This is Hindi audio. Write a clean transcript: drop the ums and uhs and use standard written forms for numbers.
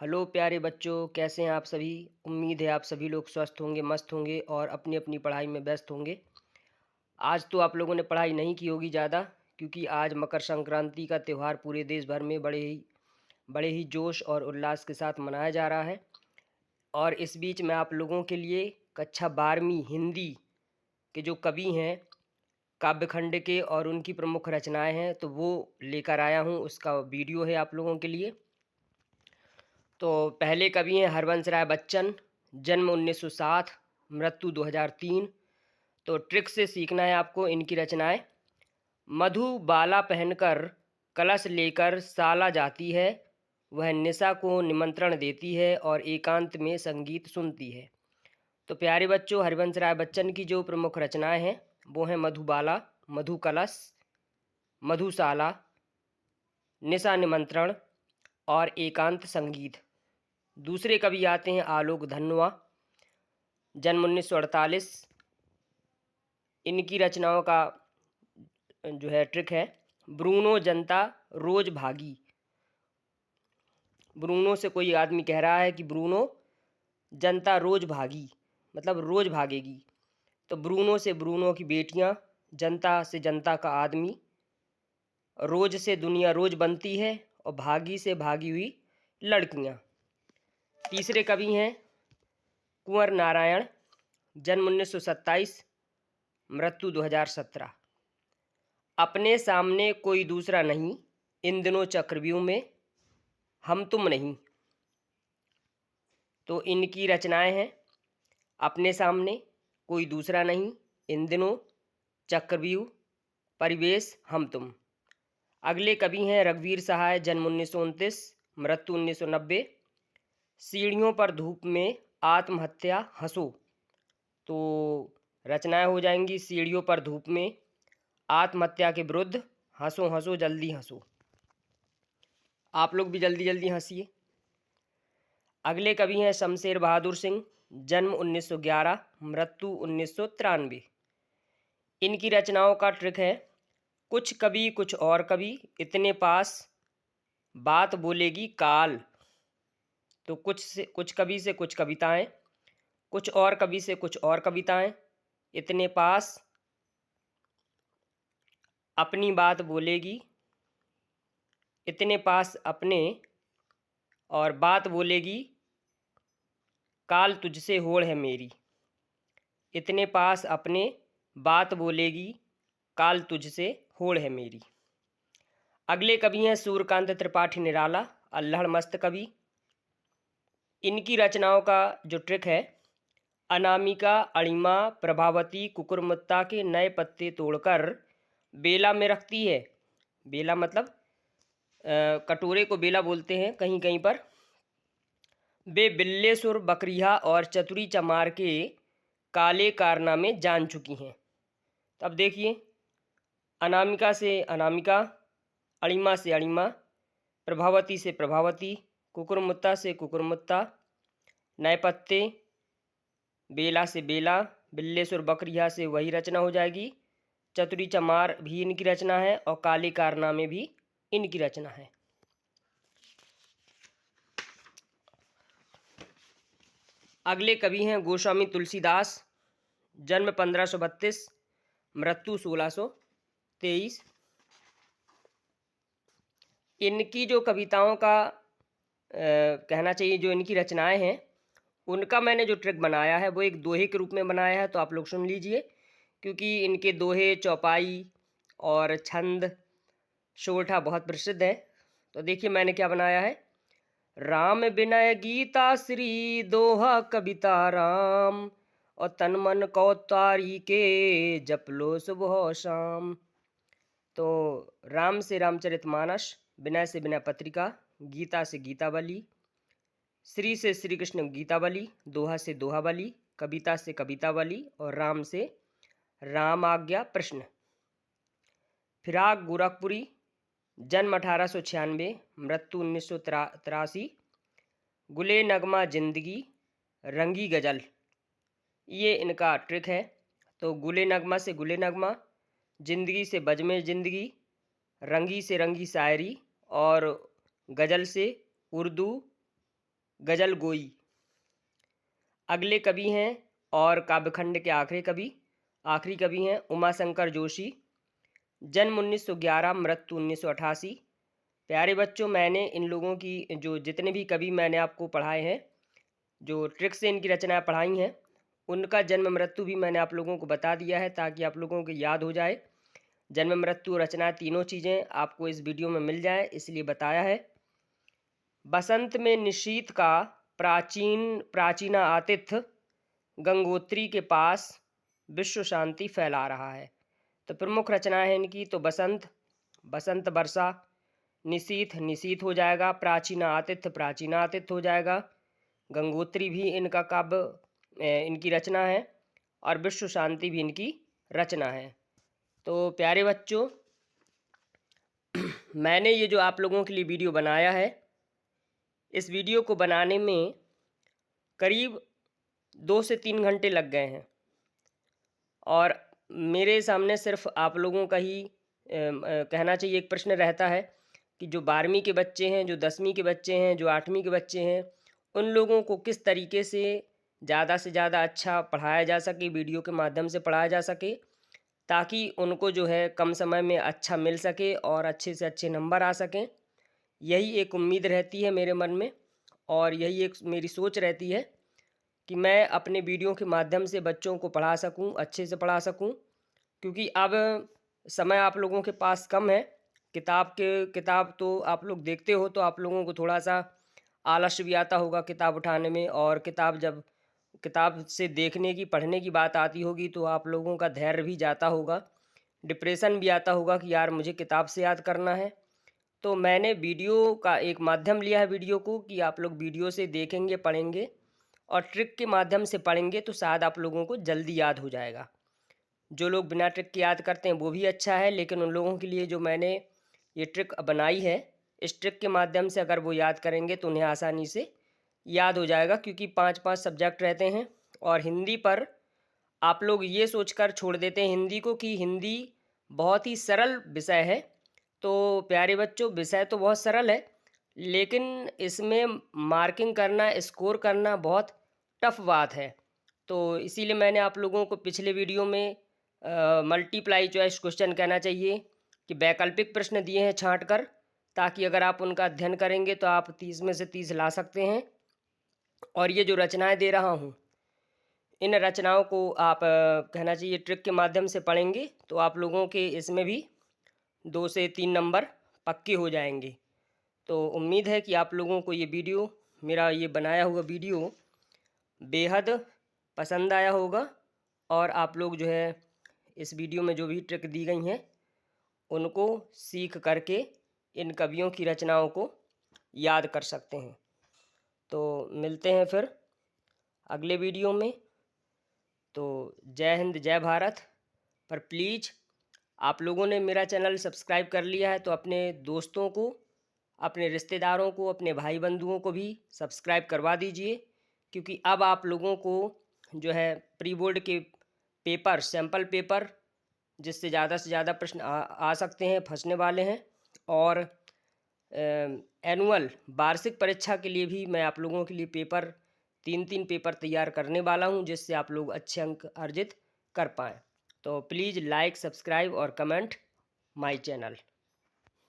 हेलो प्यारे बच्चों, कैसे हैं आप सभी। उम्मीद है आप सभी लोग स्वस्थ होंगे, मस्त होंगे और अपनी अपनी पढ़ाई में व्यस्त होंगे। आज तो आप लोगों ने पढ़ाई नहीं की होगी ज़्यादा, क्योंकि आज मकर संक्रांति का त्यौहार पूरे देश भर में बड़े ही जोश और उल्लास के साथ मनाया जा रहा है। और इस बीच मैं आप लोगों के लिए कक्षा 12वीं हिंदी के जो कवि हैं, काव्यखंड के और उनकी प्रमुख रचनाएं हैं, तो वो लेकर आया हूँ। उसका वीडियो है आप लोगों के लिए। तो पहले कवि हैं हरवंश राय बच्चन, जन्म 1907, मृत्यु 2003। तो ट्रिक से सीखना है आपको इनकी रचनाएं। मधुबाला पहनकर कलश लेकर साला जाती है, वह निशा को निमंत्रण देती है और एकांत में संगीत सुनती है। तो प्यारे बच्चों, हरिवंश राय बच्चन की जो प्रमुख रचनाएं हैं वो हैं मधुबाला, मधु कलश, मधुशाला, निशा निमंत्रण और एकांत संगीत। दूसरे कवि आते हैं आलोक धनवा, जन्म 1948। इनकी रचनाओं का जो है ट्रिक है ब्रूनो जनता रोज भागी। ब्रूनो से कोई आदमी कह रहा है कि ब्रूनो जनता रोज भागी, मतलब रोज भागेगी। तो ब्रूनो से ब्रूनो की बेटियां, जनता से जनता का आदमी, रोज से दुनिया रोज बनती है और भागी से भागी हुई लड़कियां। तीसरे कवि हैं कुंवर नारायण, जन्म 1927, मृत्यु 2017। अपने सामने कोई दूसरा नहीं, इन दिनों चक्रव्यूह में हम तुम नहीं। तो इनकी रचनाएं हैं अपने सामने कोई दूसरा नहीं, इन दिनों चक्रव्यूह, परिवेश, हम तुम। अगले कवि हैं रघुवीर सहाय, जन्म 1929, मृत्यु 1990। सीढ़ियों पर धूप में आत्महत्या हंसो। तो रचनाएं हो जाएंगी सीढ़ियों पर धूप में, आत्महत्या के विरुद्ध, हंसो हंसो जल्दी हंसो। आप लोग भी जल्दी जल्दी हंसिए। अगले कवि हैं शमशेर बहादुर सिंह, जन्म 1911, मृत्यु 1993। इनकी रचनाओं का ट्रिक है कुछ कवि कुछ और कवि, इतने पास बात बोलेगी काल। तो कुछ कवि से कुछ कविताएं, कुछ और कवि से कुछ और कविताएं, इतने पास अपनी बात बोलेगी, इतने पास अपने और बात बोलेगी काल तुझसे होड़ है मेरी। इतने पास अपने बात बोलेगी काल तुझसे होड़ है मेरी। अगले कवि हैं सूर्यकांत त्रिपाठी निराला, अल्हड़ मस्त कवि। इनकी रचनाओं का जो ट्रिक है अनामिका, अणिमा, प्रभावती कुकुरमुत्ता के नए पत्ते तोड़कर बेला में रखती है। बेला मतलब कटोरे को बेला बोलते हैं कहीं कहीं पर। वे बिल्लेसुर, बकरिया और चतुरी चमार के काले कारनामे जान चुकी हैं। तो अब देखिए, अनामिका से अनामिका, अणिमा से अणिमा, प्रभावती से प्रभावती, कुकुरमुत्ता से कुकुरमुत्ता, नए पत्ते, बेला से बेला, बिल्लेसुर बकरिया से वही रचना हो जाएगी। चतुरी चमार भी इनकी रचना है और काले कारनामे भी इनकी रचना है। अगले कवि हैं गोस्वामी तुलसीदास, जन्म 1532, मृत्यु 1623। इनकी जो कविताओं का कहना चाहिए, जो इनकी रचनाएं हैं उनका मैंने जो ट्रिक बनाया है वो एक दोहे के रूप में बनाया है। तो आप लोग सुन लीजिए, क्योंकि इनके दोहे, चौपाई और छंद, शोरठा बहुत प्रसिद्ध है। तो देखिए मैंने क्या बनाया है। राम विनय गीता श्री दोहा कविता राम, और तन मन कौतारी के जप लो सुबह शाम। तो राम से रामचरितमानस, विनय से विनय पत्रिका, गीता से गीतावली, श्री से श्री कृष्ण गीतावली, दोहा से दोहावली, कविता से कवितावली और राम से राम आज्ञा प्रश्न। फिराक गोरखपुरी, जन्म 1896, मृत्यु 1983। गुले नगमा जिंदगी, रंगी गजल, ये इनका ट्रिक है। तो गुले नगमा से गुले नगमा, जिंदगी से बजमे जिंदगी, रंगी से रंगी शायरी और गजल से उर्दू गजल गोई। अगले कवि हैं और काव्यखंड के आखिरी कवि हैं उमाशंकर जोशी। जन्म 1911, मृत्यु 1988। प्यारे बच्चों, मैंने इन लोगों की जो जितने भी कवि मैंने आपको पढ़ाए हैं, जो ट्रिक से इनकी रचनाएं पढ़ाई हैं, उनका जन्म मृत्यु भी मैंने आप लोगों को बता दिया है ताकि आप लोगों को याद हो जाए। जन्म मृत्यु रचनाएं तीनों चीज़ें आपको इस वीडियो में मिल जाए इसलिए बताया है। बसंत में निशीथ का प्राचीना आतिथ्य गंगोत्री के पास विश्व शांति फैला रहा है। तो प्रमुख रचनाएं हैं इनकी, तो बसंत वर्षा, निशीथ हो जाएगा, प्राचीना आतिथ्य हो जाएगा, गंगोत्री भी इनका काव्य इनकी रचना है और विश्व शांति भी इनकी रचना है। तो प्यारे बच्चों, मैंने ये जो आप लोगों के लिए वीडियो बनाया है, इस वीडियो को बनाने में करीब 2 से 3 घंटे लग गए हैं और मेरे सामने सिर्फ आप लोगों का ही कहना चाहिए एक प्रश्न रहता है कि जो 12वीं के बच्चे हैं, जो 10वीं के बच्चे हैं, जो 8वीं के बच्चे हैं, उन लोगों को किस तरीके से ज़्यादा अच्छा पढ़ाया जा सके, वीडियो के माध्यम से पढ़ाया जा सके, ताकि उनको जो है कम समय में अच्छा मिल सके और अच्छे से अच्छे नंबर आ सकें। यही एक उम्मीद रहती है मेरे मन में और यही एक मेरी सोच रहती है कि मैं अपने वीडियो के माध्यम से बच्चों को पढ़ा सकूं, अच्छे से पढ़ा सकूं, क्योंकि अब समय आप लोगों के पास कम है। किताब तो आप लोग देखते हो तो आप लोगों को थोड़ा सा आलस्य भी आता होगा किताब उठाने में, और किताब से देखने की पढ़ने की बात आती होगी तो आप लोगों का धैर्य भी जाता होगा, डिप्रेशन भी आता होगा कि यार मुझे किताब से याद करना है। तो मैंने वीडियो का एक माध्यम लिया है वीडियो को कि आप लोग वीडियो से देखेंगे, पढ़ेंगे और ट्रिक के माध्यम से पढ़ेंगे तो शायद आप लोगों को जल्दी याद हो जाएगा। जो लोग बिना ट्रिक के याद करते हैं वो भी अच्छा है, लेकिन उन लोगों के लिए जो मैंने ये ट्रिक बनाई है, इस ट्रिक के माध्यम से अगर वो याद करेंगे तो उन्हें आसानी से याद हो जाएगा, क्योंकि 5-5 सब्जेक्ट रहते हैं और हिंदी पर आप लोग ये सोचकर छोड़ देते हैं हिंदी को कि हिंदी बहुत ही सरल विषय है। तो प्यारे बच्चों, विषय तो बहुत सरल है, लेकिन इसमें मार्किंग करना, स्कोर करना बहुत टफ बात है। तो इसीलिए मैंने आप लोगों को पिछले वीडियो में मल्टीप्लाई चॉइस क्वेश्चन कहना चाहिए कि वैकल्पिक प्रश्न दिए हैं छांट कर, ताकि अगर आप उनका अध्ययन करेंगे तो आप 30 में से 30 ला सकते हैं। और ये जो रचनाएं दे रहा हूँ, इन रचनाओं को आप कहना चाहिए ट्रिक के माध्यम से पढ़ेंगे तो आप लोगों के इसमें भी 2 से 3 नंबर पक्के हो जाएंगे। तो उम्मीद है कि आप लोगों को ये वीडियो, मेरा ये बनाया हुआ वीडियो बेहद पसंद आया होगा और आप लोग जो है इस वीडियो में जो भी ट्रिक दी गई हैं उनको सीख करके इन कवियों की रचनाओं को याद कर सकते हैं। तो मिलते हैं फिर अगले वीडियो में। तो जय हिंद, जय भारत। पर प्लीज़ आप लोगों ने मेरा चैनल सब्सक्राइब कर लिया है तो अपने दोस्तों को, अपने रिश्तेदारों को, अपने भाई बंधुओं को भी सब्सक्राइब करवा दीजिए, क्योंकि अब आप लोगों को जो है प्री बोर्ड के पेपर, सैम्पल पेपर, जिससे ज़्यादा से ज़्यादा प्रश्न आ सकते हैं, फंसने वाले हैं, और एनुअल वार्षिक परीक्षा के लिए भी मैं आप लोगों के लिए पेपर 3-3 पेपर तैयार करने वाला हूं, जिससे आप लोग अच्छे अंक अर्जित कर पाएँ। तो प्लीज़ लाइक, सब्सक्राइब और कमेंट माय चैनल।